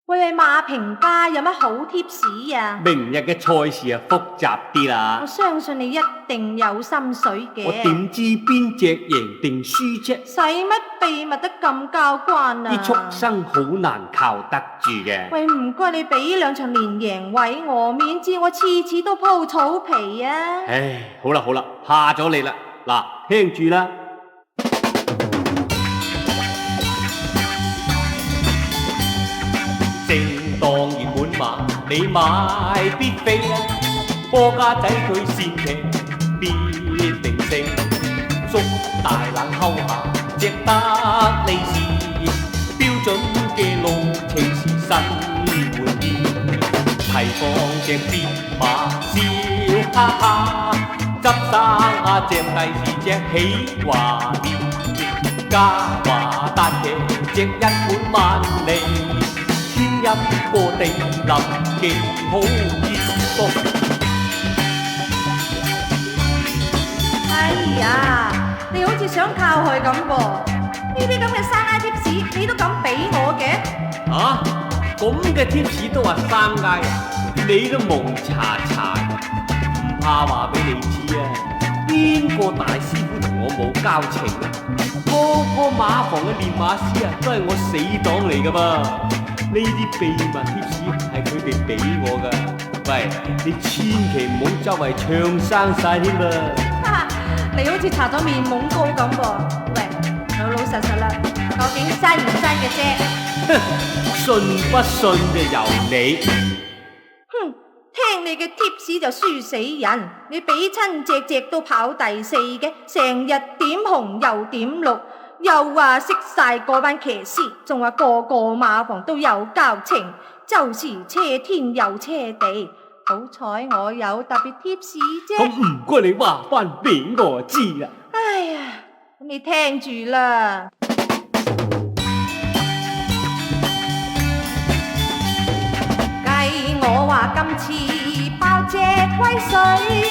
喂，馬評家有乜好貼士啊？明日嘅賽事啊複雜啲啦我。相信你一定有心水嘅。我點知邊隻贏定輸啫？使乜秘密得咁交關啊？啲畜生好難靠得住嘅。喂，唔該你俾兩場連贏位我，免至我次次都鋪草皮啊！唉，好啦好啦，怕咗你啦。嗱，聽住啦。正當熱滿馬，你買必飛啊！波家仔佢善騎必定勝，捉大冷溝下，隻得利是標準嘅路程是新玩意，提放隻邊馬笑哈哈，執生啊正第是隻喜華烈，嘉華達騎隻一本萬利。一個地林幾好熱哎呀，你好似想靠佢咁噃，呢啲咁嘅生挨貼士你都敢俾我嘅？啊，咁嘅貼士都話生挨，你都蒙查查，唔怕話俾你知啊！邊個大師傅同我冇交情啊？個馬房嘅練馬師啊，都係我死黨嚟噶噃。呢啲秘密貼士係佢哋俾我噶，喂，你千祈唔好周圍唱生晒添噃。你好似搽咗面懵膏咁噃，喂，老老實實啦，究竟真唔真嘅啫？信不信就由你。哼，聽你嘅貼士就輸死人，你俾親隻隻都跑第四嘅，成日點紅又點綠。又話識晒嗰班騎師，仲話個個馬房都有交情，就是車天又車地。好彩我有特別貼士啫。咁唔該你話翻俾我知啦。哎呀，你聽住啦。計我話今次爆隻威水。